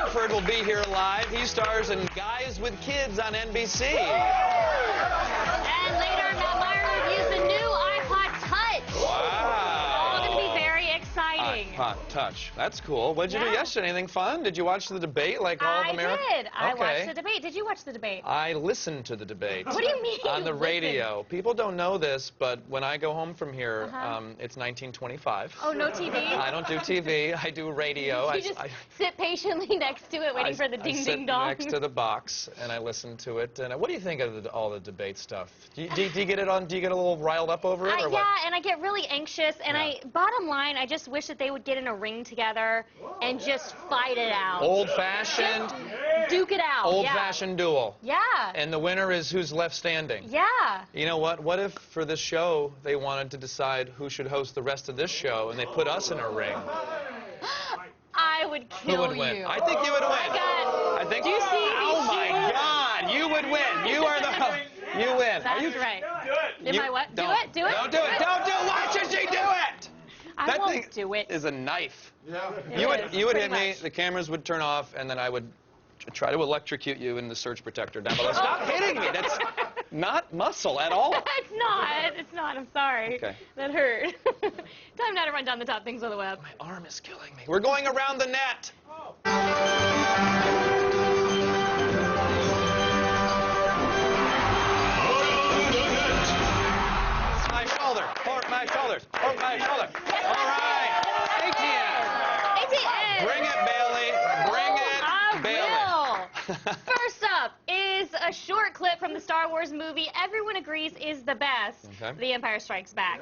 Harford will be here live. He stars in Guys with Kids on NBC. And later, Matt Meyer reviews the new iPod Touch. Wow. All going to be very exciting. iPod Touch. That's cool. What did you do yesterday? Anything fun? Did you watch the debate like all of America? I did. I watched the debate. Did you watch the debate? I listened to the debate. What do you mean? On the radio. People don't know this, but when I go home from here, it's 1925. Oh, no TV? I don't do TV. I do radio. You just sit patiently next to it, waiting for the ding-ding-dong. I sit next to the box, and I listen to it. And what do you think of all the debate stuff? Do you get it on? Do you get a little riled up over it, or what? Yeah, and I get really anxious. And bottom line, I just wish that they would get in a ring together and just fight it out. Old-fashioned. Duke it out. Old-fashioned duel. Yeah. And the winner is who's left standing. Yeah. You know what? What if for this show they wanted to decide who should host the rest of this show, and they put us in a ring? I would kill you. Who would win? I think you would win. I think. Do you see these Oh my God! You would win. You are the. You win. That's right. Do it. Am I what? Do it. Do it. Don't do it. Don't do it. Why should she do it? I won't do it. Is a knife. Yeah. You would hit me. The cameras would turn off, and then I would try to electrocute you in the surge protector down below. Stop hitting me. That's not muscle at all. It's not. It's not. I'm sorry. Okay. That hurt. Time now to run down the top things on the web. My arm is killing me. We're going around the net. My shoulder. Port my shoulders. Port my shoulder. All right. ATN. ATN. Bring it, Bailey. Bring it, Bailey. First up is a short clip from the Star Wars movie everyone agrees is the best, The Empire Strikes Back,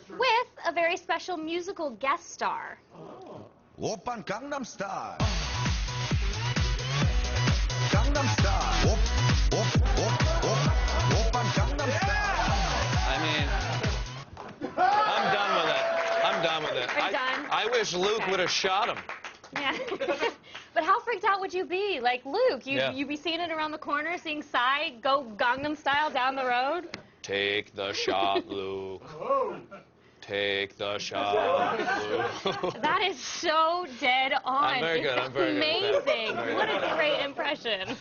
with a very special musical guest star. Oppan Gangnam Style. Gangnam Style. Oppan Gangnam Style. I mean, I'm done with it. I'm done with it. Are you done? I wish Luke would have shot him. Yeah. But how freaked out would you be? Like, Luke, you'd be seeing it around the corner, seeing Psy go Gangnam Style down the road? Take the shot, Luke. Take the shot, Luke. That is so dead on. I'm very good. I'm very amazing. good. Amazing. What a great impression.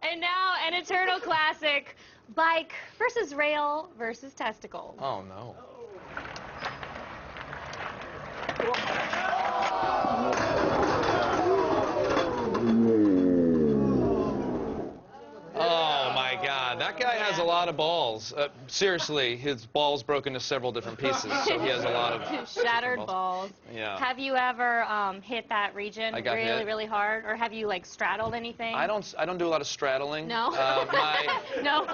And now, an eternal classic, bike versus rail versus testicles. Oh, no. Oh, my God. That guy has a lot of balls. Seriously, his balls broke into several different pieces, so he has a lot of shattered balls. Yeah. Have you ever hit that region really, hit. really hard? Or have you, like, straddled anything? I don't do a lot of straddling. No? No?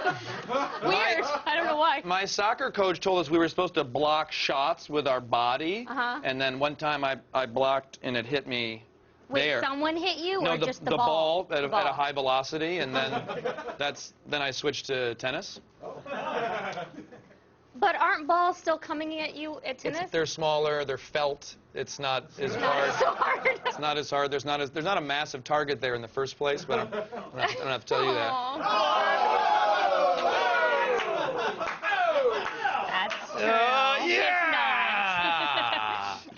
Weird. I don't know why. My soccer coach told us we were supposed to block shots with our body, and then one time I blocked and it hit me there. Wait, someone hit you, no, or the just the ball? at a high velocity, and then then I switched to tennis. But aren't balls still coming at you at tennis? They're smaller, they're felt. It's not as hard. So hard. It's not as hard. There's not a massive target there in the first place, but I don't have to tell you that. That's true. Yeah!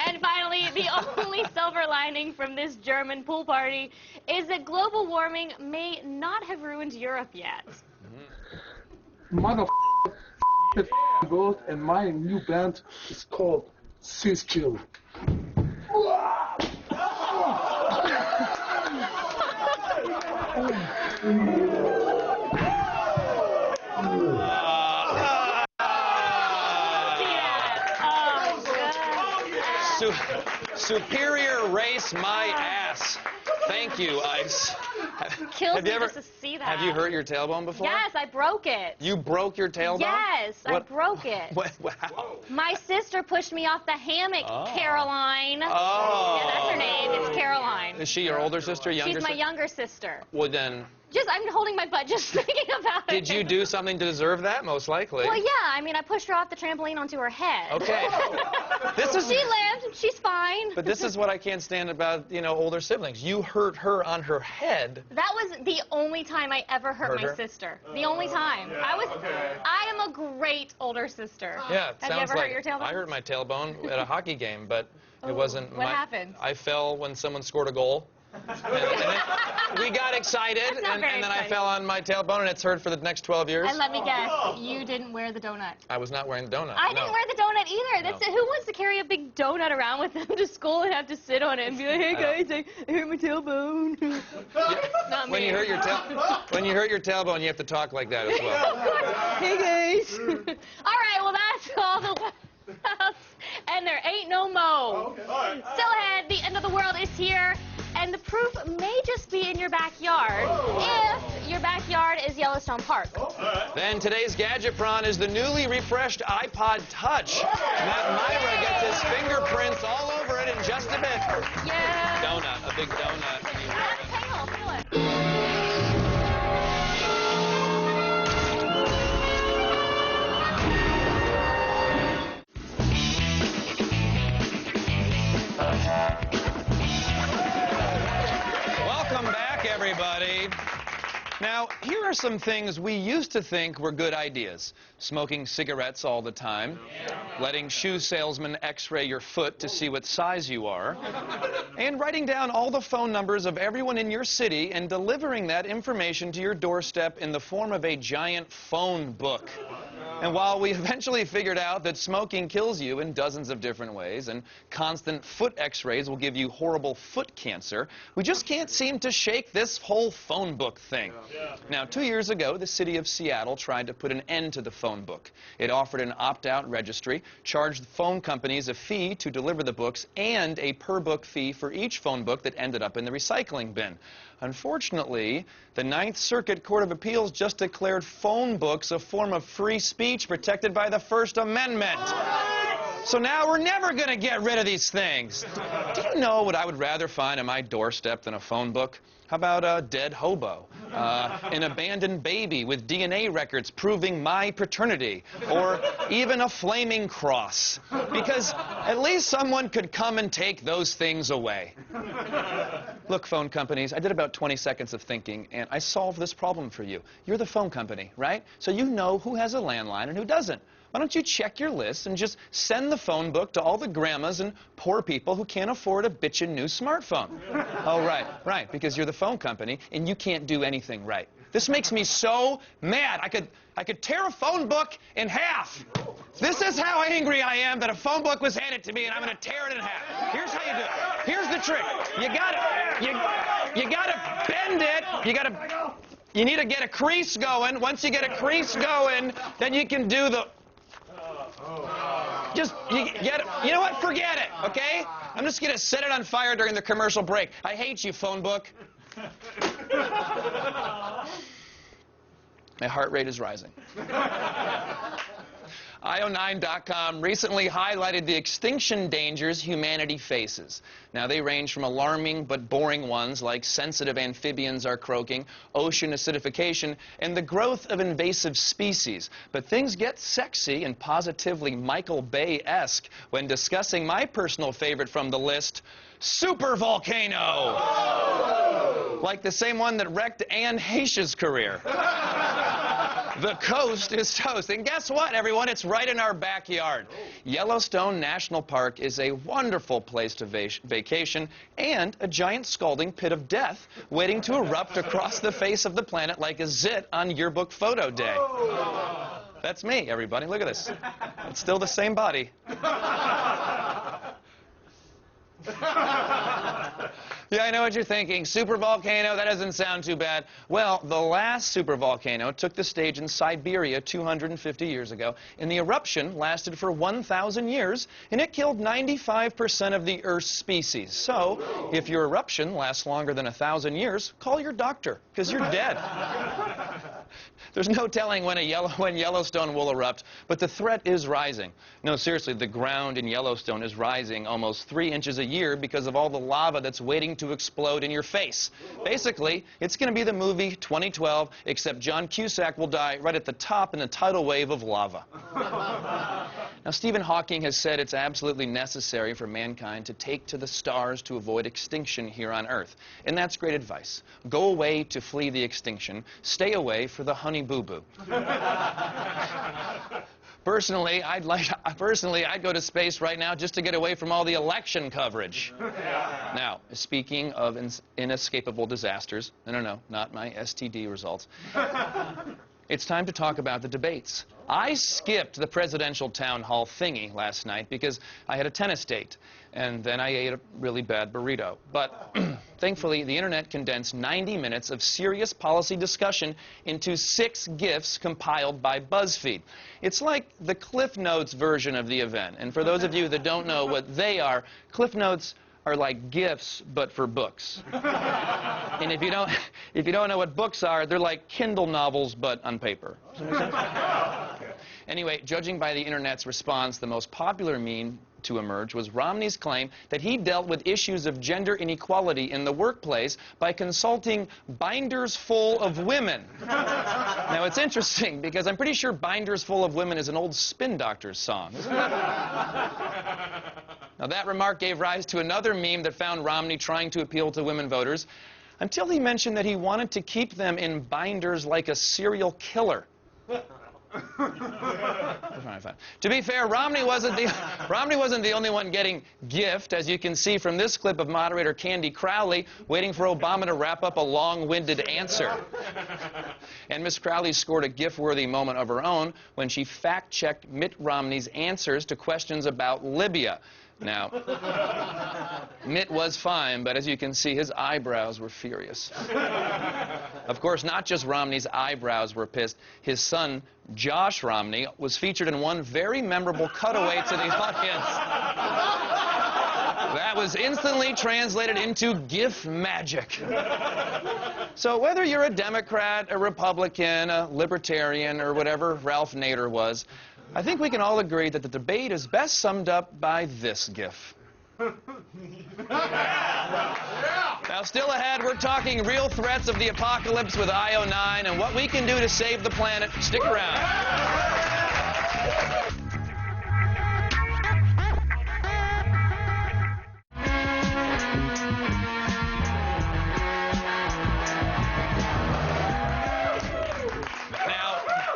And finally, the only silver lining from this German pool party is that global warming may not have ruined Europe yet. Mother goat, and my new band is called Sis-Kill. Superior race my ass. Thank you, Ice. Kills me just to see that. Have you hurt your tailbone before? Yes, I broke it. You broke your tailbone? Yes, I broke it. Wow. My sister pushed me off the hammock, Caroline. Oh. Yeah, that's her name. It's Caroline. Is she your older sister, younger sister? She's my younger sister. Well, then... I'm holding my butt just thinking about it. Did you do something to deserve that? Most likely. Well, yeah. I mean, I pushed her off the trampoline onto her head. Okay. She lived. She's fine. But this is what I can't stand about, older siblings. You hurt her on her head. That was the only time I ever hurt my sister. The only time. I am a great older sister. Yeah, it Have you sounds ever like hurt your tailbone? I hurt my tailbone at a hockey game, but it wasn't. What happened? I fell when someone scored a goal. And then we got excited, and then I fell on my tailbone, and it's hurt for the next 12 years. And let me guess, you didn't wear the donut. I was not wearing the donut. I didn't wear the donut either. That's Who wants to carry a big donut around with them to school and have to sit on it and be like, hey guys, I hurt my tailbone. Not when me. you hurt your tailbone, you have to talk like that as well. Hey guys. All right, well that's all the and there ain't no mo. Okay. All right. Still ahead, the end of the world is here, and the proof may just be in your backyard if your backyard is Yellowstone Park. Then today's Gadget Prawn is the newly refreshed iPod Touch. Matt Myra gets his fingerprints all over it in just a bit. Yeah. Donut, a big donut. Feel it. Welcome back, everybody. Now, here are some things we used to think were good ideas. Smoking cigarettes all the time, letting shoe salesmen x-ray your foot to see what size you are, and writing down all the phone numbers of everyone in your city and delivering that information to your doorstep in the form of a giant phone book. And while we eventually figured out that smoking kills you in dozens of different ways and constant foot x-rays will give you horrible foot cancer, we just can't seem to shake this whole phone book thing. Now, 2 years ago, the city of Seattle tried to put an end to the phone book. It offered an opt-out registry, charged phone companies a fee to deliver the books, and a per-book fee for each phone book that ended up in the recycling bin. Unfortunately, the Ninth Circuit Court of Appeals just declared phone books a form of free speech protected by the First Amendment. So now we're never going to get rid of these things. Do you know what I would rather find on my doorstep than a phone book? How about a dead hobo, an abandoned baby with DNA records proving my paternity, or even a flaming cross? Because at least someone could come and take those things away. Look, phone companies, I did about 20 seconds of thinking, and I solved this problem for you. You're the phone company, right? So you know who has a landline and who doesn't. Why don't you check your list and just send the phone book to all the grandmas and poor people who can't afford a bitchin' new smartphone? Oh, right, because you're the phone company and you can't do anything right. This makes me so mad. I could tear a phone book in half. This is how angry I am that a phone book was handed to me and I'm going to tear it in half. Here's how you do it. Here's the trick. You gotta bend it. You need to get a crease going. Once you get a crease going, then you can do the... You know what? Forget it, okay? I'm just going to set it on fire during the commercial break. I hate you, phone book. My heart rate is rising. IO9.com recently highlighted the extinction dangers humanity faces. Now, they range from alarming but boring ones like sensitive amphibians are croaking, ocean acidification, and the growth of invasive species. But things get sexy and positively Michael Bay-esque when discussing my personal favorite from the list, supervolcano. Like the same one that wrecked Anne Heche's career. The coast is toast. And guess what, everyone? It's right in our backyard. Yellowstone National Park is a wonderful place to vacation and a giant scalding pit of death waiting to erupt across the face of the planet like a zit on yearbook photo day. That's me, everybody. Look at this. It's still the same body. Yeah, I know what you're thinking. Supervolcano, that doesn't sound too bad. Well, the last supervolcano took the stage in Siberia 250 years ago, and the eruption lasted for 1,000 years, and it killed 95% of the Earth's species. So, if your eruption lasts longer than 1,000 years, call your doctor, because you're dead. There's no telling when Yellowstone will erupt, but the threat is rising. No, seriously, the ground in Yellowstone is rising almost 3 inches a year because of all the lava that's waiting to explode in your face. Basically, it's going to be the movie 2012, except John Cusack will die right at the top in a tidal wave of lava. Now, Stephen Hawking has said it's absolutely necessary for mankind to take to the stars to avoid extinction here on Earth. And that's great advice. Go away to flee the extinction. Stay away for the honey boo-boo. Personally, I'd go to space right now just to get away from all the election coverage. Now, speaking of inescapable disasters, no, not my STD results. It's time to talk about the debates. I skipped the presidential town hall thingy last night because I had a tennis date, and then I ate a really bad burrito. But thankfully, the internet condensed 90 minutes of serious policy discussion into 6 GIFs compiled by BuzzFeed. It's like the Cliff Notes version of the event. And for those of you that don't know what they are, Cliff Notes are like GIFs, but for books. And if you don't know what books are, they're like Kindle novels, but on paper. Does that make sense? Anyway, judging by the internet's response, the most popular meme to emerge was Romney's claim that he dealt with issues of gender inequality in the workplace by consulting binders full of women. Now, it's interesting because I'm pretty sure Binders Full of Women is an old Spin Doctors song, isn't it? Now, that remark gave rise to another meme that found Romney trying to appeal to women voters until he mentioned that he wanted to keep them in binders like a serial killer. To be fair, Romney wasn't the only one getting gift, as you can see from this clip of moderator Candy Crowley waiting for Obama to wrap up a long-winded answer. And Miss Crowley scored a GIF-worthy moment of her own when she fact-checked Mitt Romney's answers to questions about Libya. Now, Mitt was fine, but as you can see, his eyebrows were furious. Of course, not just Romney's eyebrows were pissed. His son, Josh Romney, was featured in one very memorable cutaway to the audience. That was instantly translated into GIF magic. So whether you're a Democrat, a Republican, a Libertarian, or whatever Ralph Nader was, I think we can all agree that the debate is best summed up by this GIF. Now, still ahead, we're talking real threats of the apocalypse with IO9 and what we can do to save the planet. Stick around.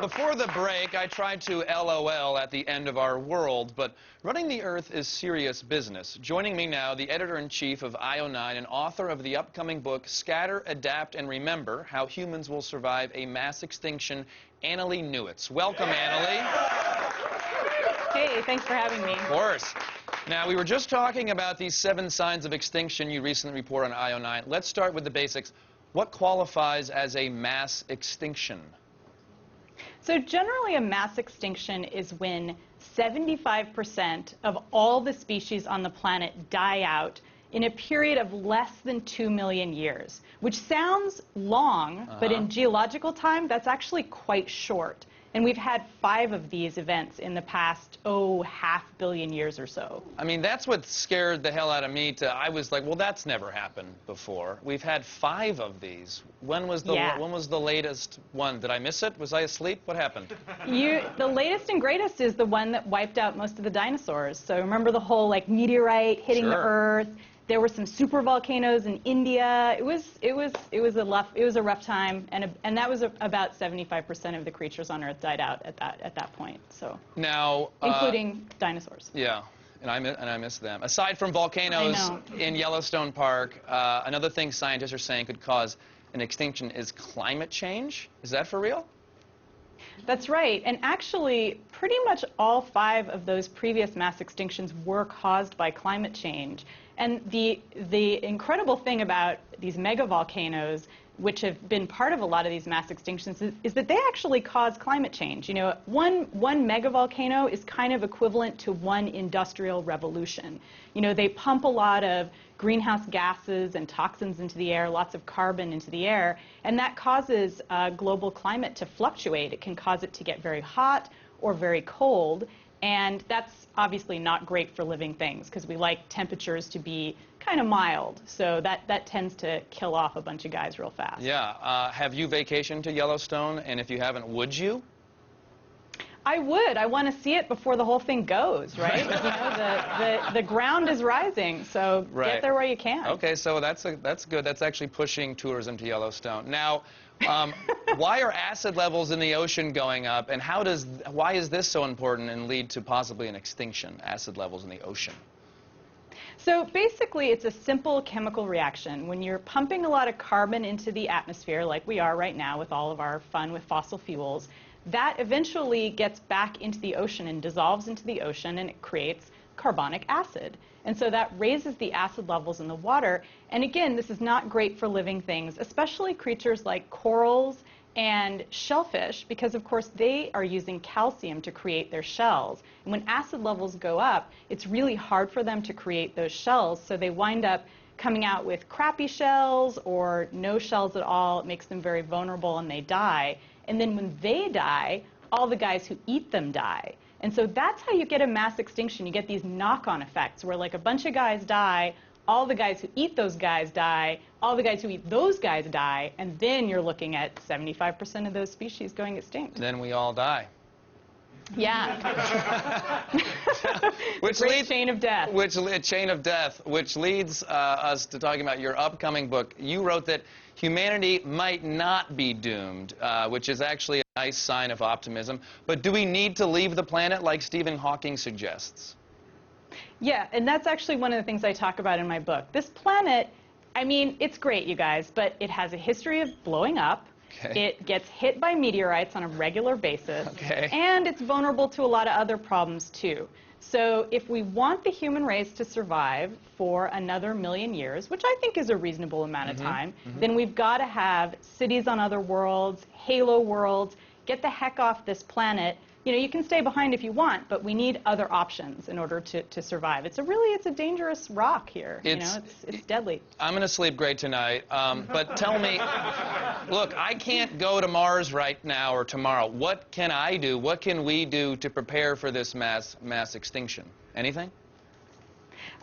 Before the break, I tried to LOL at the end of our world, but running the Earth is serious business. Joining me now, the editor-in-chief of IO9 and author of the upcoming book, Scatter, Adapt, and Remember, How Humans Will Survive a Mass Extinction, Annalee Newitz. Welcome, Annalee. Hey, thanks for having me. Of course. Now, we were just talking about these 7 signs of extinction you recently report on IO9. Let's start with the basics. What qualifies as a mass extinction? So generally, a mass extinction is when 75% of all the species on the planet die out in a period of less than 2 million years, which sounds long, but in geological time, that's actually quite short. And we've had 5 of these events in the past, half billion years or so. I mean, that's what scared the hell out of me. I was like, well, that's never happened before. We've had 5 of these. When was the latest one? Did I miss it? Was I asleep? What happened? The latest and greatest is the one that wiped out most of the dinosaurs. So remember the whole meteorite hitting the Earth? There were some super volcanoes in India. It was a rough time, and that was about 75% of the creatures on Earth died out at that point. So now, including dinosaurs. Yeah, and I miss them. Aside from volcanoes in Yellowstone Park, another thing scientists are saying could cause an extinction is climate change. Is that for real? That's right. And actually, pretty much all 5 of those previous mass extinctions were caused by climate change. And the incredible thing about these megavolcanoes, which have been part of a lot of these mass extinctions, is that they actually cause climate change. You know, one megavolcano is kind of equivalent to 1 industrial revolution. You know, they pump a lot of greenhouse gases and toxins into the air, lots of carbon into the air, and that causes global climate to fluctuate. It can cause it to get very hot or very cold, and that's obviously not great for living things because we like temperatures to be kind of mild. So that tends to kill off a bunch of guys real fast. Yeah. Have you vacationed to Yellowstone? And if you haven't, would you? I would. I want to see it before the whole thing goes, right? You know, the ground is rising, so Right. get there where you can. Okay, so that's good. That's actually pushing tourism to Yellowstone. Now, why are acid levels in the ocean going up, and why is this so important and lead to possibly an extinction, acid levels in the ocean? So basically, it's a simple chemical reaction. When you're pumping a lot of carbon into the atmosphere, like we are right now with all of our fun with fossil fuels, that eventually gets back into the ocean and dissolves into the ocean, and it creates carbonic acid. And so that raises the acid levels in the water. And again, this is not great for living things, especially creatures like corals and shellfish, because of course they are using calcium to create their shells. And when acid levels go up, it's really hard for them to create those shells, so they wind up coming out with crappy shells or no shells at all. It makes them very vulnerable and they die. And then when they die, all the guys who eat them die. And so that's how you get a mass extinction. You get these knock-on effects where like a bunch of guys die, all the guys who eat those guys die, all the guys who eat those guys die, and then you're looking at 75% of those species going extinct. Then we all die. Yeah. Which Great leads, chain of death. chain of death, which leads us to talking about your upcoming book. You wrote that humanity might not be doomed, which is actually a nice sign of optimism. But do we need to leave the planet like Stephen Hawking suggests? Yeah, and that's actually one of the things I talk about in my book. This planet, I mean, it's great, you guys, but it has a history of blowing up. Okay. It gets hit by meteorites on a regular basis. Okay. And it's vulnerable to a lot of other problems, too. So if we want the human race to survive for another 1,000,000 years, which I think is a reasonable amount of time, then we've got to have cities on other worlds, halo worlds, get the heck off this planet. You know, you can stay behind if you want, but we need other options in order to survive. It's a dangerous rock here. It's deadly. I'm going to sleep great tonight, but tell me, look, I can't go to Mars right now or tomorrow. What can I do? What can we do to prepare for this mass extinction? Anything?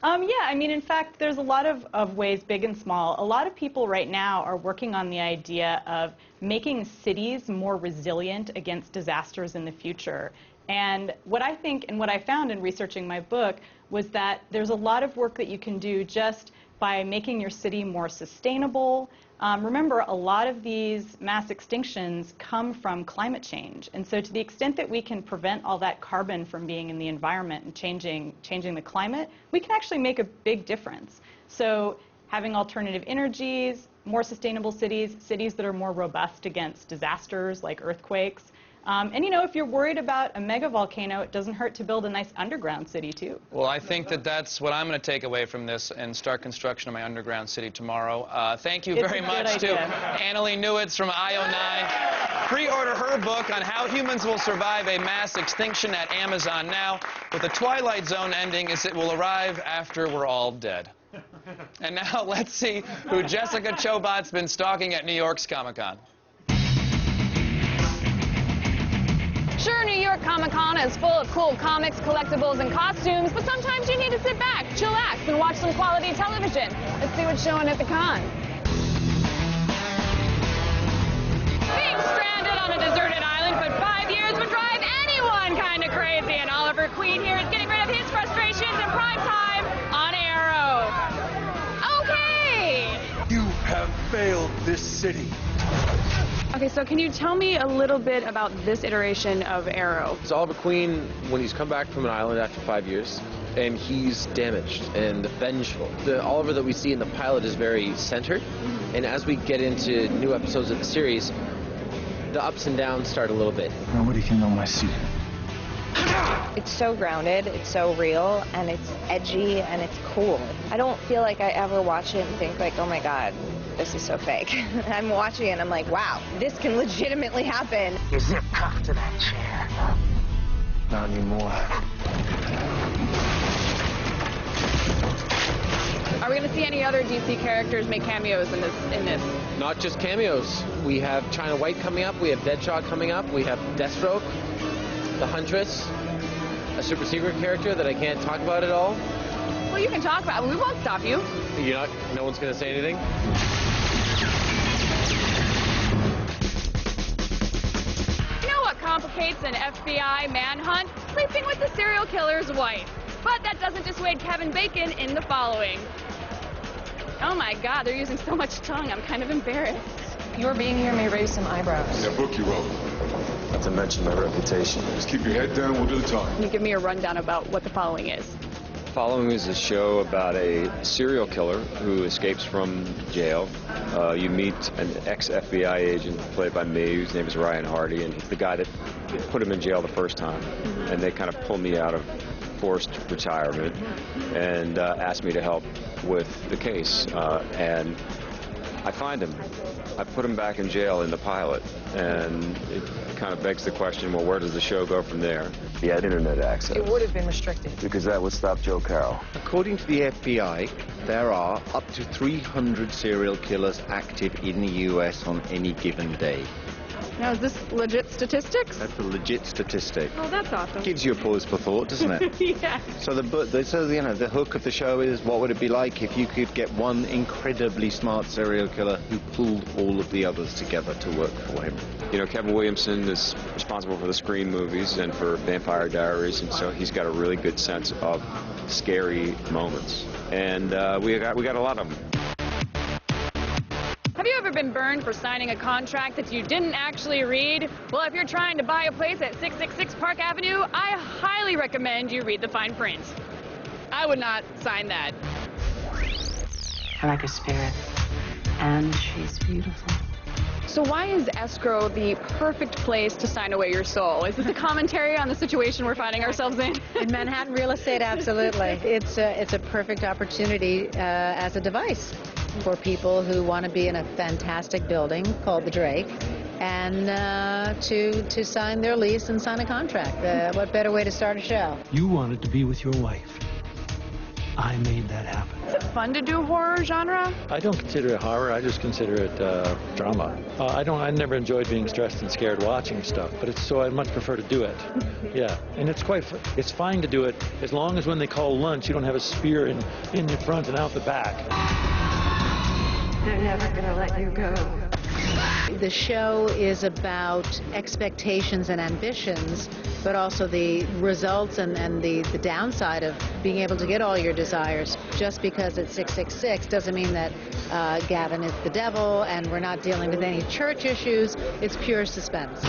Yeah, I mean, in fact, there's a lot of ways, big and small. A lot of people right now are working on the idea of making cities more resilient against disasters in the future. And what I think and what I found in researching my book was that there's a lot of work that you can do just by making your city more sustainable. Remember, a lot of these mass extinctions come from climate change. And so to the extent that we can prevent all that carbon from being in the environment and changing the climate, we can actually make a big difference. So having alternative energies, more sustainable cities, cities that are more robust against disasters like earthquakes. And, you know, if you're worried about a mega volcano, it doesn't hurt to build a nice underground city, too. Well, I think that's what I'm going to take away from this and start construction of my underground city tomorrow. Thank you very much to Annalee Newitz from IO9. Pre-order her book on how humans will survive a mass extinction at Amazon now, with the Twilight Zone ending as it will arrive after we're all dead. And now let's see who Jessica Chobot's been stalking at New York's Comic-Con. Sure, New York Comic-Con is full of cool comics, collectibles, and costumes, but sometimes you need to sit back, chillax, and watch some quality television. Let's see what's showing at the con. Being stranded on a deserted island for 5 years would drive anyone kind of crazy, and Oliver Queen here is getting rid of his frustrations in prime time on Arrow. Okay! You have failed this city. Okay, so can you tell me a little bit about this iteration of Arrow? It's Oliver Queen when he's come back from an island after 5 years, and he's damaged and vengeful. The Oliver that we see in the pilot is very centered, and as we get into new episodes of the series, the ups and downs start a little bit. Nobody can know my secret. It's so grounded, it's so real, and it's edgy, and it's cool. I don't feel like I ever watch it and think like, oh my God, this is so fake. I'm watching it and I'm like, wow, this can legitimately happen. You zip cock to that chair. Not anymore. Are we going to see any other DC characters make cameos in this? Not just cameos. We have China White coming up, we have Deadshot coming up, we have Deathstroke, the Huntress, a super secret character that I can't talk about at all. Well, you can talk about it. We won't stop you. No one's going to say anything? You know what comic fabricates an FBI manhunt, sleeping with the serial killer's wife. But that doesn't dissuade Kevin Bacon in the following. Oh my God, they're using so much tongue, I'm kind of embarrassed. Your being here may raise some eyebrows. That book you wrote. Not to mention my reputation. Just keep your head down, we'll do the talking. Can you give me a rundown about what the following is? Following is a show about a serial killer who escapes from jail. You meet an ex-FBI agent played by me, whose name is Ryan Hardy, and he's the guy that put him in jail the first time. And they kind of pulled me out of forced retirement and asked me to help with the case. And I find him. I put him back in jail in the pilot, and it kind of begs the question, well, where does the show go from there? He had internet access. It would have been restricted. Because that would stop Joe Carroll. According to the FBI, there are up to 300 serial killers active in the U.S. on any given day. Now, is this legit statistics? That's a legit statistic. Oh, that's awesome. Gives you a pause for thought, doesn't it? Yeah. So the hook of the show is, what would it be like if you could get one incredibly smart serial killer who pulled all of the others together to work for him? You know, Kevin Williamson is responsible for the Scream movies and for Vampire Diaries, and so he's got a really good sense of scary moments. And we got a lot of them. Have you ever been burned for signing a contract that you didn't actually read? Well, if you're trying to buy a place at 666 Park Avenue, I highly recommend you read the fine print. I would not sign that. I like her spirit, and she's beautiful. So why is escrow the perfect place to sign away your soul? Is this a commentary on the situation we're finding ourselves in? In Manhattan real estate, absolutely. It's a perfect opportunity as a device for people who want to be in a fantastic building called the Drake and to sign their lease and sign a contract. What better way to start a show? You wanted to be with your wife. I made that happen. Is it fun to do horror genre? I don't consider it horror. I just consider it drama. I never enjoyed being stressed and scared watching stuff, but so I much prefer to do it. Yeah, and it's fine to do it as long as when they call lunch, you don't have a spear in the front and out the back. They're never gonna let you go. The show is about expectations and ambitions, but also the results and the downside of being able to get all your desires. Just because it's 666 doesn't mean that Gavin is the devil and we're not dealing with any church issues. It's pure suspense.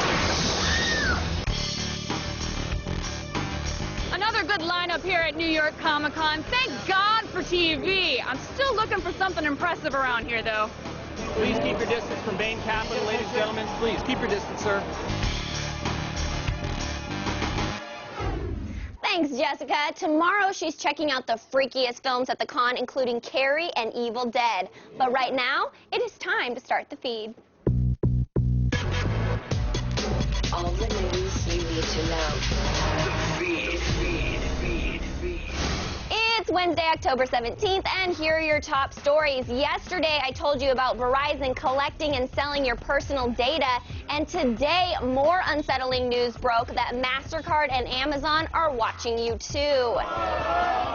Another good lineup here at New York Comic Con. Thank God for TV. I'm still looking for something impressive around here, though. Please keep your distance from Bain Capital, ladies and gentlemen. Please keep your distance, sir. Thanks, Jessica. Tomorrow she's checking out the freakiest films at the con, including Carrie and Evil Dead. But right now, it is time to start the feed. All the news you need to know. It's Wednesday, October 17th, and here are your top stories. Yesterday, I told you about Verizon collecting and selling your personal data, and today, more unsettling news broke that MasterCard and Amazon are watching you too.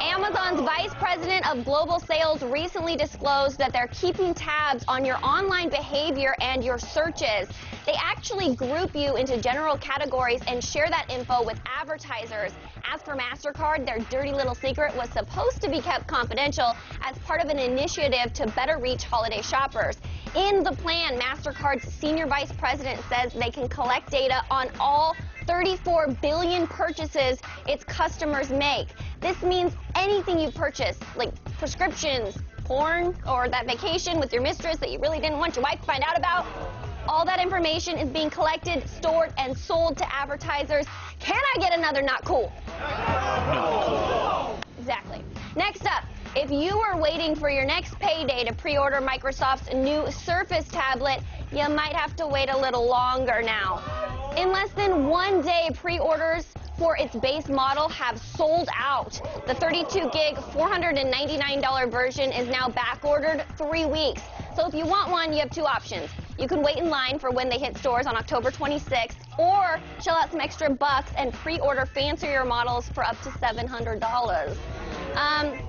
Amazon's Vice President of Global Sales recently disclosed that they're keeping tabs on your online behavior and your searches. They actually group you into general categories and share that info with advertisers. As for MasterCard, their dirty little secret was supposed to be kept confidential as part of an initiative to better reach holiday shoppers. In the plan, MasterCard's senior vice president says they can collect data on all 34 billion purchases its customers make. This means anything you purchase, like prescriptions, porn, or that vacation with your mistress that you really didn't want your wife to find out about. All that information is being collected, stored, and sold to advertisers. Can I get another not cool? No. Exactly. Next up, if you are waiting for your next payday to pre-order Microsoft's new Surface tablet, you might have to wait a little longer now. In less than 1 day, pre-orders for its base model have sold out. The 32-gig, $499 version is now back-ordered 3 weeks. So if you want one, you have two options. You can wait in line for when they hit stores on October 26th, or shell out some extra bucks and pre-order fancier models for up to $700.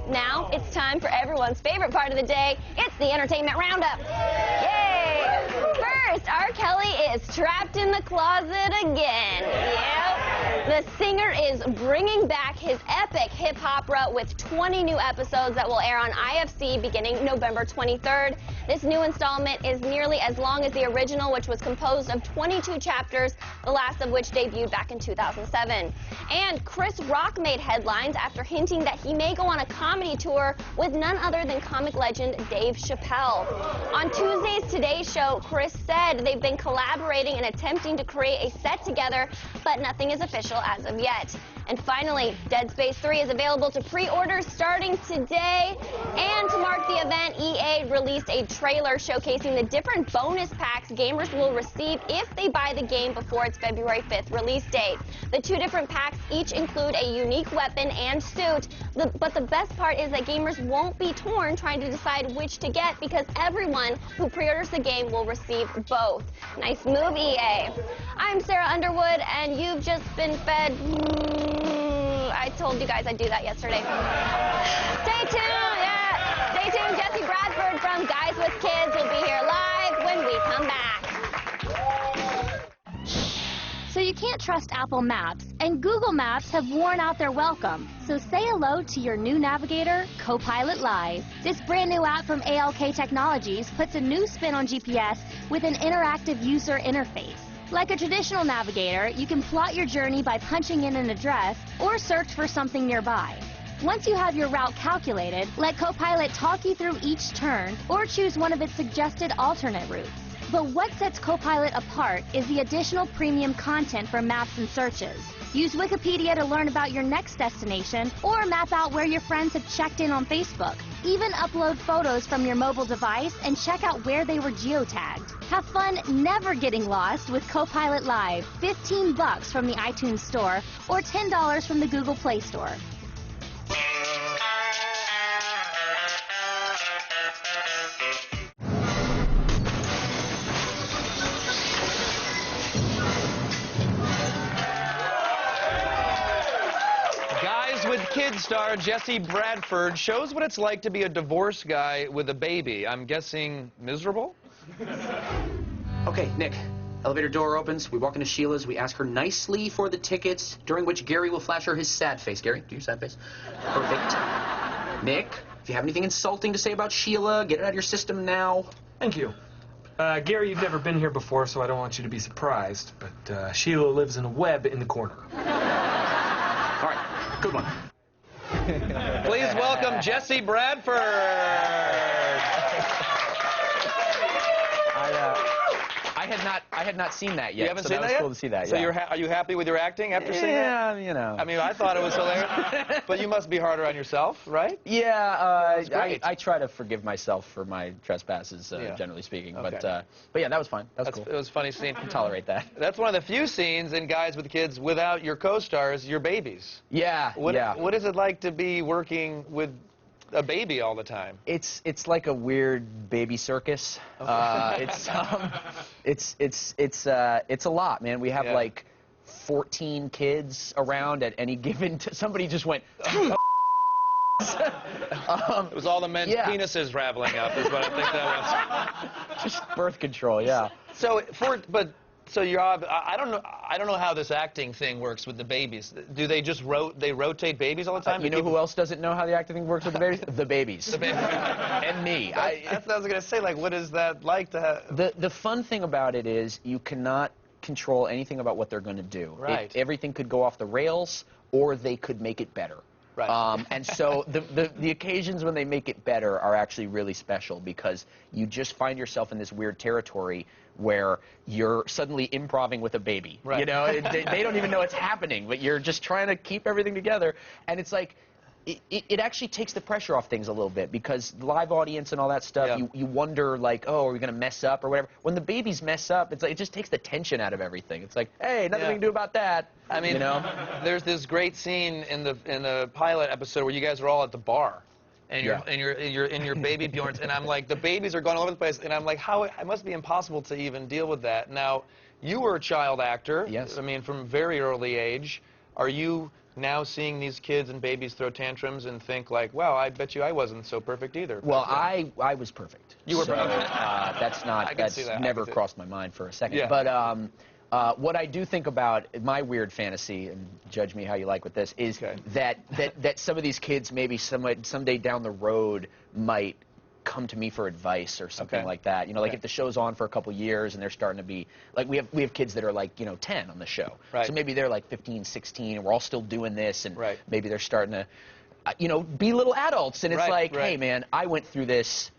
Now it's time for everyone's favorite part of the day. It's the Entertainment Roundup. Yay! First, R. Kelly is trapped in the closet again. Yep. The singer is bringing back his epic hip opera with 20 new episodes that will air on IFC beginning November 23rd. This new installment is nearly as long as the original, which was composed of 22 chapters, the last of which debuted back in 2007. And Chris Rock made headlines after hinting that he may go on a comedy tour with none other than comic legend Dave Chappelle. On Tuesday's Today Show, Chris said they've been collaborating and attempting to create a set together, but nothing is official as of yet. And finally, Dead Space 3 is available to pre-order starting today. And to mark the event, EA released a trailer showcasing the different bonus packs gamers will receive if they buy the game before its February 5th release date. The 2 different packs each include a unique weapon and suit, but the best part is that gamers won't be torn trying to decide which to get because everyone who pre-orders the game will receive both. Nice move, EA. I'm Sarah Underwood, and you've just been fed... I told you guys I'd do that yesterday. Stay tuned, yeah. Stay tuned. Jesse Bradford from Guys with Kids will be here live when we come back. So you can't trust Apple Maps, and Google Maps have worn out their welcome. So say hello to your new navigator, Copilot Live. This brand new app from ALK Technologies puts a new spin on GPS with an interactive user interface. Like a traditional navigator, you can plot your journey by punching in an address or search for something nearby. Once you have your route calculated, let Copilot talk you through each turn or choose one of its suggested alternate routes. But what sets Copilot apart is the additional premium content for maps and searches. Use Wikipedia to learn about your next destination or map out where your friends have checked in on Facebook. Even upload photos from your mobile device and check out where they were geotagged. Have fun never getting lost with Copilot Live. $15 from the iTunes Store or $10 from the Google Play Store. With Kids star Jesse Bradford shows what it's like to be a divorced guy with a baby. I'm guessing miserable? Okay, Nick. Elevator door opens. We walk into Sheila's. We ask her nicely for the tickets, during which Gary will flash her his sad face. Gary, do your sad face. Perfect. Nick, if you have anything insulting to say about Sheila, get it out of your system now. Thank you. Gary, you've never been here before, so I don't want you to be surprised, but Sheila lives in a web in the corner. All right. Good one. Please welcome Jesse Bradford. I had not seen that yet. You haven't so seen that that was yet? cool to see that. So yeah. are you happy with your acting after seeing that? Yeah, you know. I mean, I thought it was hilarious. But you must be harder on yourself, right? Yeah, I try to forgive myself for my trespasses, generally speaking. Okay. But yeah, that was fine. That was cool. It was a funny scene. I can tolerate that. That's one of the few scenes in Guys with Kids without your co-stars, your babies. Yeah, What is it like to be working with a baby all the time? It's like a weird baby circus. Okay. It's a lot, man. We have like 14 kids around at any given. Somebody just went. It was all the men's penises raveling up, is what I think that was. Just birth control, yeah. So you're I don't know how this acting thing works with the babies. Do they just rotate babies all the time? You know who else doesn't know how the acting thing works with the babies? The babies. The babies. And me. That's what I was gonna say. Like, what is that like to have? The fun thing about it is you cannot control anything about what they're going to do. Right. Everything could go off the rails, or they could make it better. Right. And so the occasions when they make it better are actually really special because you just find yourself in this weird territory where you're suddenly improving with a baby. Right. You know, they don't even know it's happening, but you're just trying to keep everything together. And it's like, it actually takes the pressure off things a little bit because live audience and all that stuff, you wonder like, oh, are we going to mess up or whatever. When the babies mess up, it's like it just takes the tension out of everything. It's like, hey, nothing we can do about that. I mean, you know? There's this great scene in the pilot episode where you guys are all at the bar. And you're in your baby Bjorns, and I'm like, the babies are going all over the place, and I'm like, it must be impossible to even deal with that. Now, you were a child actor. Yes. I mean, from very early age. Are you now seeing these kids and babies throw tantrums and think like, wow, I bet you I wasn't so perfect either. Well, I was perfect. You were so, perfect. That's never crossed my mind for a second. Yeah. But what I do think about, my weird fantasy, and judge me how you like with this, is that some of these kids maybe someday down the road might come to me for advice or something like that. You know, like if the show's on for a couple years and they're starting to be, like we have kids that are like, 10 on the show. Right. So maybe they're like 15, 16, and we're all still doing this, and maybe they're starting to, be little adults, and it's hey man, I went through this.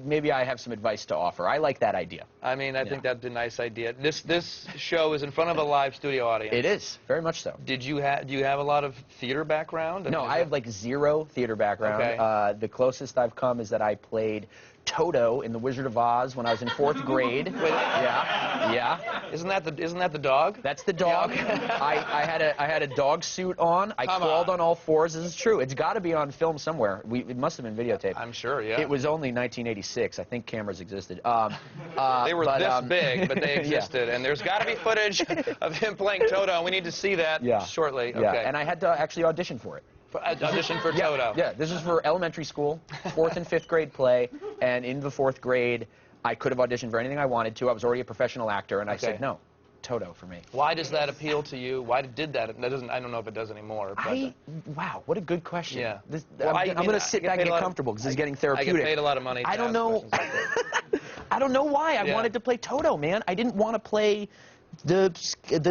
Maybe I have some advice to offer. I like that idea. I mean, I think that's a nice idea. This show is in front of a live studio audience. It is, very much so. Do you have a lot of theater background? No, I have like zero theater background. Okay. The closest I've come is that I played Toto in The Wizard of Oz when I was in 4th grade. Yeah. Isn't that the dog? That's the dog. I had a dog suit on. I crawled on all fours. This is true. It's got to be on film somewhere. It must have been videotaped. I'm sure. Yeah. It was only 1986. I think cameras existed. They were this big, but they existed, and there's got to be footage of him playing Toto. We need to see that shortly. Yeah. Okay. And I had to actually audition for it. Audition for Toto. Yeah, this is for elementary school, 4th and 5th grade play, and in the 4th grade, I could have auditioned for anything I wanted to. I was already a professional actor, and I said, no, Toto for me. Why does that appeal to you? Why did that? That doesn't. I don't know if it does anymore. But wow, what a good question. Yeah. I'm going to sit back and get comfortable because this is getting therapeutic. I get paid a lot of money. I don't know. I don't know why I wanted to play Toto, man. I didn't want to play the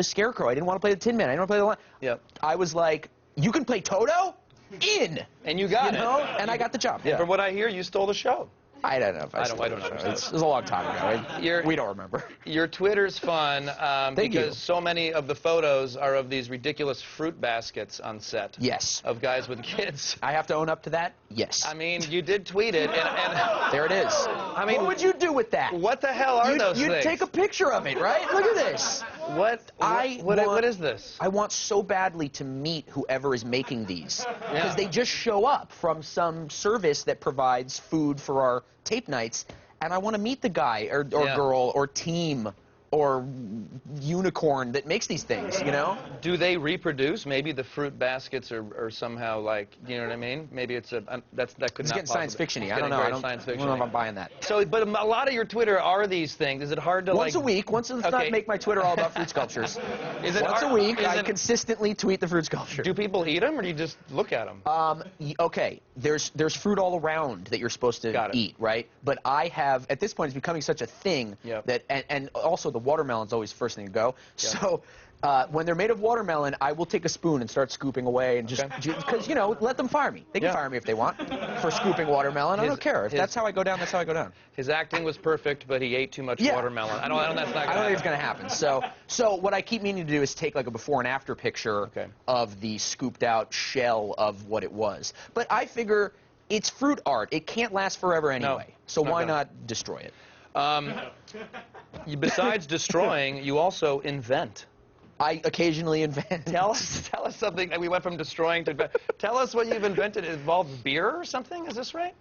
Scarecrow. I didn't want to play the Tin Man. I didn't want to play the Lion. Yep. I was like, you can play Toto? In. And you got it. And I got the job. Yeah. From what I hear, you stole the show. I don't know if I don't know. It was a long time ago. We don't remember. Your Twitter's fun because so many of the photos are of these ridiculous fruit baskets on set. Yes. Of guys with kids. I have to own up to that? Yes. I mean, you did tweet it, and there it is. I mean, what would you do with that? What the hell are those things? You'd take a picture of it, right? Look at this. What is this? I want so badly to meet whoever is making these because they just show up from some service that provides food for our tape nights, and I want to meet the guy or girl or team or unicorn that makes these things, Do they reproduce? Maybe the fruit baskets are somehow like, you know what I mean? Maybe it's that could it's not getting science fiction-y. I don't know. I don't know if I'm buying that. So, but a lot of your Twitter are these things. Is it hard to once a week? Let's not make my Twitter all about fruit sculptures. Once a week, I consistently tweet the fruit sculpture. Do people eat them, or do you just look at them? Okay. There's fruit all around that you're supposed to eat, right? But I have, at this point, it's becoming such a thing that, and also the watermelon's always first thing to go. So when they're made of watermelon, I will take a spoon and start scooping away and just because let them fire me. They can fire me if they want for scooping watermelon. I don't care. If that's how I go down, that's how I go down. His acting was perfect, but he ate too much watermelon. I don't think it's going to happen. So what I keep meaning to do is take like a before and after picture of the scooped out shell of what it was. But I figure it's fruit art. It can't last forever anyway. So why not destroy it? Besides destroying, you also invent. I occasionally invent. Tell us something. We went from destroying to tell us what you've invented. It involves beer or something. Is this right?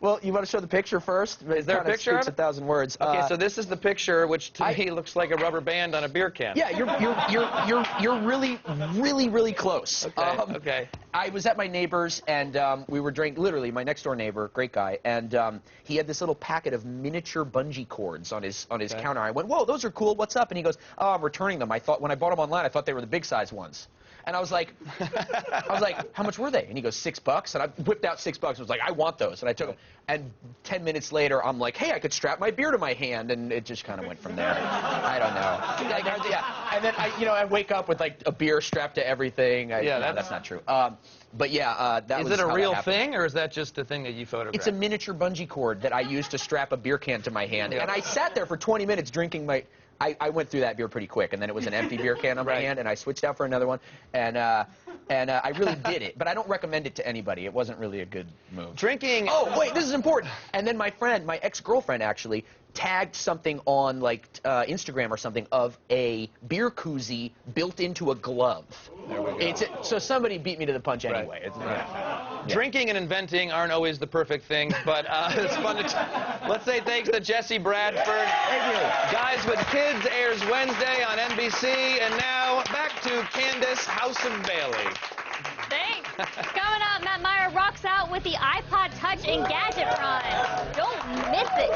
Well, you want to show the picture first? Is there a picture? Speaks 1,000 words. Okay, so this is the picture, which to me looks like a rubber band on a beer can. Yeah, you're really close. Okay. I was at my neighbor's and we were drinking. Literally, my next door neighbor, great guy, and he had this little packet of miniature bungee cords on his counter. I went, "Whoa, those are cool. What's up?" And he goes, "Oh, I'm returning them. When I bought them online, I thought they were the big size ones." And I was like, "How much were they?" And he goes, $6. And I whipped out $6 and was like, "I want those." And I took them. And 10 minutes later, I'm like, "Hey, I could strap my beer to my hand." And it just kind of went from there. I don't know. And then I wake up with like a beer strapped to everything. That's not true. But yeah, that was Is it a how real that happened. thing, or is that just a thing that you photographed? It's a miniature bungee cord that I used to strap a beer can to my hand. And I sat there for 20 minutes drinking my... I went through that beer pretty quick, and then it was an empty beer can on my hand, and I switched out for another one, and I really did it. But I don't recommend it to anybody. It wasn't really a good move. Drinking... Oh, wait, this is important. And then my ex-girlfriend, actually, tagged something on, like, Instagram or something of a beer koozie built into a glove. There we go. So somebody beat me to the punch anyway. Drinking and inventing aren't always the perfect things, but it's fun to... Let's say thanks to Jesse Bradford. Thank you. Guys with Kids airs Wednesday on NBC, and now back to Candace House of Bailey. Thanks. Coming up, Matt Meyer rocks out with the iPod Touch and Gadget Run. Don't miss it.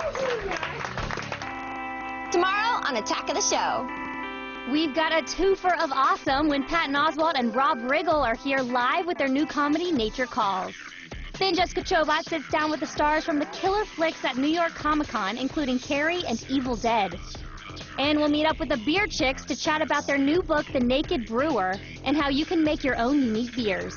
Tomorrow on Attack of the Show. We've got a twofer of awesome when Patton Oswalt and Rob Riggle are here live with their new comedy, Nature Calls. Then Jessica Chobot sits down with the stars from the killer flicks at New York Comic Con, including Carrie and Evil Dead. And we'll meet up with the Beer Chicks to chat about their new book, The Naked Brewer, and how you can make your own unique beers.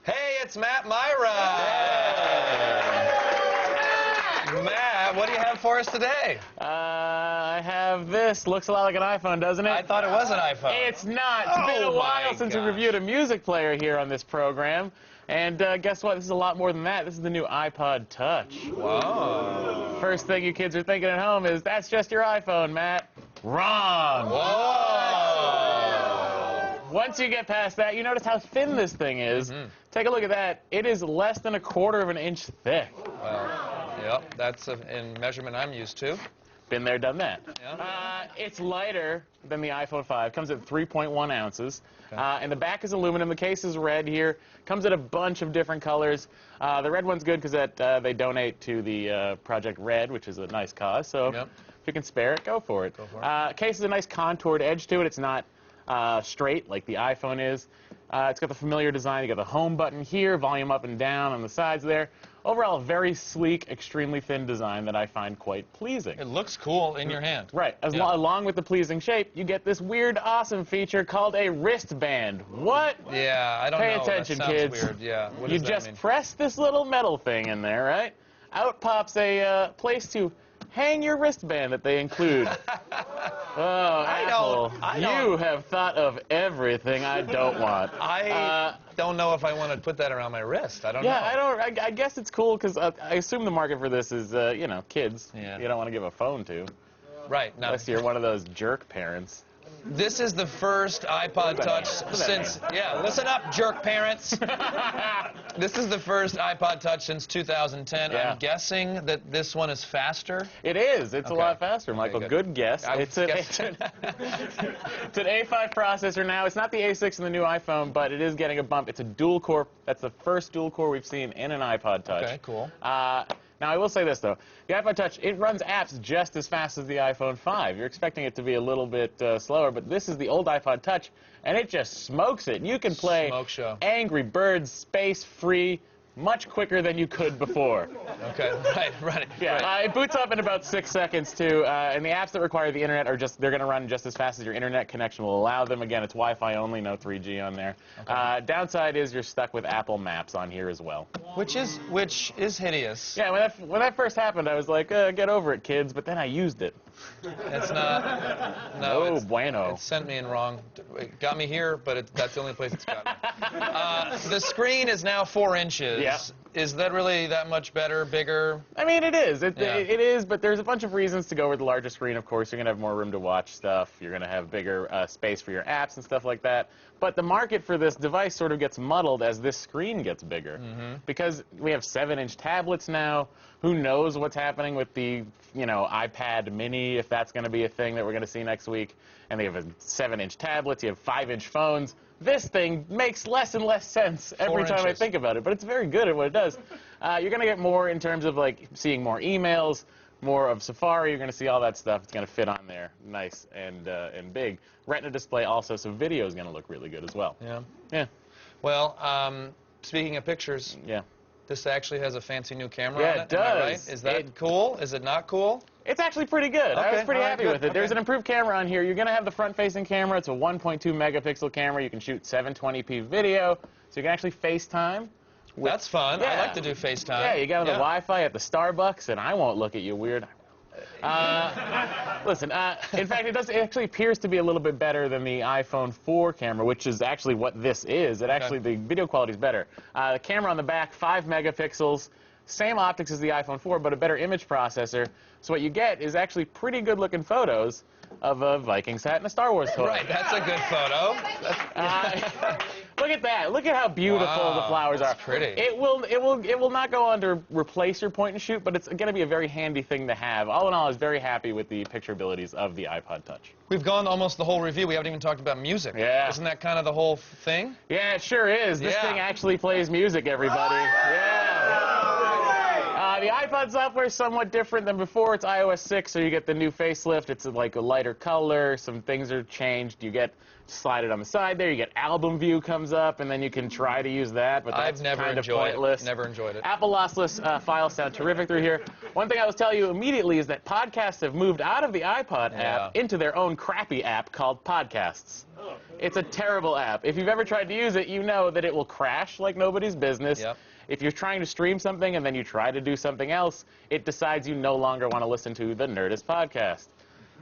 Hey, it's Matt Myra. Matt, what do you have for us today? I have this. Looks a lot like an iPhone, doesn't it? I thought it was an iPhone. It's not. It's been a while since we reviewed a music player here on this program. And guess what? This is a lot more than that. This is the new iPod Touch. Whoa. First thing you kids are thinking at home is, that's just your iPhone, Matt. Wrong. Whoa. Once you get past that, you notice how thin this thing is. Take a look at that. It is less than 1/4 of an inch thick. Yep, that's in measurement I'm used to. Been there, done that. Yeah. It's lighter than the iPhone 5. Comes at 3.1 ounces. And the back is aluminum. The case is red here. Comes in a bunch of different colors. The red one's good because they donate to the Project Red, which is a nice cause. So if you can spare it, go for it. Case has a nice contoured edge to it. It's not straight like the iPhone is. It's got the familiar design. You got the home button here, volume up and down on the sides there. Overall, a very sleek, extremely thin design that I find quite pleasing. It looks cool in your hand. Right. Along with the pleasing shape, you get this weird, awesome feature called a wristband. What? Yeah, I don't know. Pay attention, that sounds kids. Weird. Yeah. What You does that just mean? press this little metal thing in there, right? Out pops a place to hang your wristband that they include. Oh, Apple, you have thought of everything I don't want. I don't know if I want to put that around my wrist. I don't know. I guess it's cool because I assume the market for this is, you know, kids. Yeah. You don't want to give a phone to. Right. No. Unless you're one of those jerk parents. This is the first iPod Touch since, listen up, jerk parents. This is the first iPod Touch since 2010. Yeah. I'm guessing that this one is faster. It is. It's a lot faster, Michael. Okay, good guess. It's an A5 processor now. It's not the A6 in the new iPhone, but it is getting a bump. It's a dual core. That's the first dual core we've seen in an iPod Touch. Okay, cool. Now, I will say this, though. The iPod Touch, it runs apps just as fast as the iPhone 5. You're expecting it to be a little bit slower, but this is the old iPod Touch, and it just smokes it. You can play Angry Birds Space Free much quicker than you could before. Okay, right. Yeah, it boots up in about 6 seconds, too, and the apps that require the internet are they're going to run just as fast as your internet connection will allow them. Again, it's Wi-Fi only, no 3G on there. Okay. Downside is you're stuck with Apple Maps on here as well. Which is hideous. Yeah, when that first happened, I was like, get over it, kids, but then I used it. It's not. No, oh, bueno. It sent me in wrong. It got me here, but that's the only place it's got me. The screen is now 4 inches. Yeah. Is that really that much better, bigger? I mean, it is. It is, but there's a bunch of reasons to go with the larger screen. Of course, you're going to have more room to watch stuff. You're going to have bigger space for your apps and stuff like that. But the market for this device sort of gets muddled as this screen gets bigger. Because we have 7-inch tablets now. Who knows what's happening with the, iPad mini, if that's going to be a thing that we're going to see next week. And they have 7-inch tablets. You have 5-inch phones. This thing makes less and less sense every time I think about it, but it's very good at what it does. You're going to get more in terms of seeing more emails, more of Safari. You're going to see all that stuff. It's going to fit on there, nice and big. Retina display also, so video is going to look really good as well. Yeah. Well, speaking of pictures, this actually has a fancy new camera on it. It does. Am I right? Is that cool? Is it not cool? It's actually pretty good. I was pretty happy with it. There's an improved camera on here. You're going to have the front-facing camera. It's a 1.2 megapixel camera. You can shoot 720p video, so you can actually FaceTime. That's fun. I like to do FaceTime. Yeah, you got the Wi-Fi at the Starbucks, and I won't look at you weird. Listen, in fact, it actually appears to be a little bit better than the iPhone 4 camera, which is actually what this is. The video quality is better. The camera on the back, 5 megapixels. Same optics as the iPhone 4, but a better image processor. So what you get is actually pretty good-looking photos of a Vikings hat and a Star Wars toy. Right, that's a good photo. But Look at that. Look at how beautiful the flowers are. That's pretty. It will not go on to replace your point and shoot, but it's going to be a very handy thing to have. All in all, I was very happy with the picture abilities of the iPod Touch. We've gone almost the whole review. We haven't even talked about music. Yeah. Isn't that kind of the whole thing? Yeah, it sure is. This thing actually plays music, everybody. The iPod software is somewhat different than before. It's iOS 6, so you get the new facelift. It's like a lighter color. Some things are changed. You get slide it on the side there. You get album view comes up, and then you can try to use that, but that's kind of pointless. Never enjoyed it. Apple lossless files sound terrific through here. One thing I will tell you immediately is that podcasts have moved out of the iPod app into their own crappy app called Podcasts. It's a terrible app. If you've ever tried to use it, you know that it will crash like nobody's business. If you're trying to stream something and then you try to do something else, it decides you no longer want to listen to the Nerdist podcast.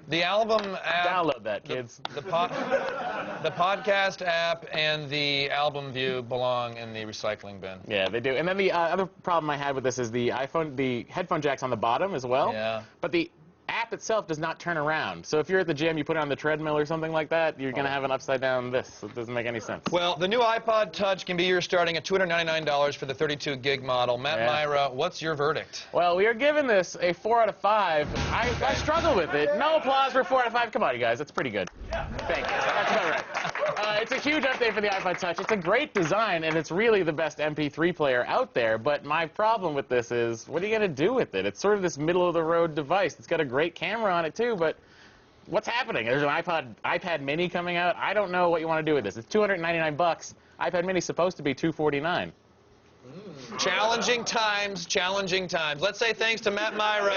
The album app... Download that, kids. The podcast app and the album view belong in the recycling bin. Yeah, they do. And then the other problem I had with this is the headphone jack's on the bottom as well. Yeah. But the app itself does not turn around. So if you're at the gym, you put it on the treadmill or something like that, you're going to have an upside down this. It doesn't make any sense. Well, the new iPod Touch can be yours starting at $299 for the 32 gig model. Matt Myra, what's your verdict? Well, we are giving this a 4 out of 5. I struggle with it. No applause for 4 out of 5. Come on, you guys. That's pretty good. Thank you. That's about right. It's a huge update for the iPod Touch. It's a great design, and it's really the best MP3 player out there. But my problem with this is, what are you going to do with it? It's sort of this middle-of-the-road device. It's got a great camera on it, too, but what's happening? There's an iPad Mini coming out. I don't know what you want to do with this. It's $299. iPad Mini's supposed to be $249. Challenging times, challenging times. Let's say thanks to Matt Myra.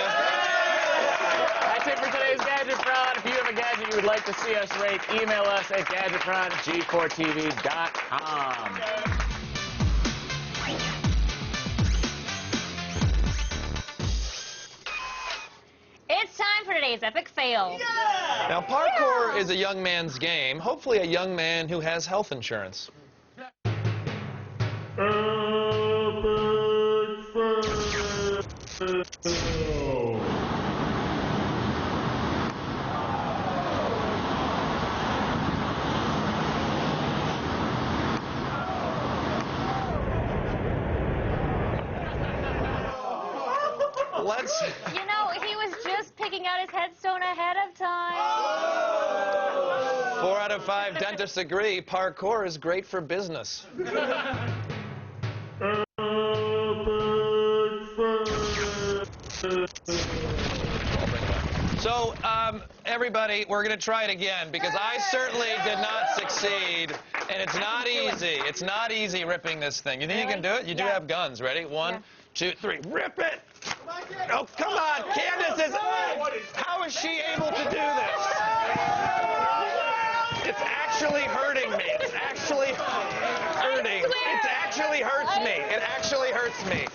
That's it for today's Gadgetron. If you have a gadget you would like to see us rate, email us at gadgetron@g4tv.com. It's time for today's epic fail. Now, parkour is a young man's game, hopefully a young man who has health insurance. You know, he was just picking out his headstone ahead of time. 4 out of 5 dentists agree parkour is great for business. So, everybody, we're going to try it again because I certainly did not succeed, and it's not easy. It's not easy ripping this thing. You think you can do it? You do have guns. Ready? 1, 2, 3. Rip it! Oh, come on! Candace is... How is she able to do this? It's actually hurting me. It's actually hurting. It actually hurts me. It actually hurts me.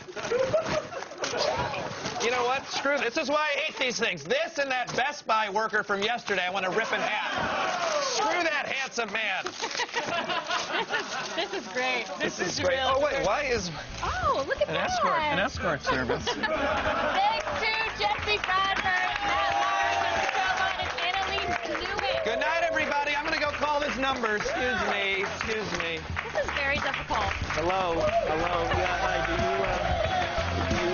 You know what? Screw this. This is why I hate these things. This and that Best Buy worker from yesterday I want to rip in half. Screw that handsome man. This is great. This is great. Oh, wait. Why is... Oh, look at an that. escort service. Thanks to Jesse Bradford, Matt Morris, and Annalise Newman. Good night, everybody. I'm going to go call this number. Excuse me. Excuse me. This is very difficult. Hello. Hello. Yeah, hi. Do you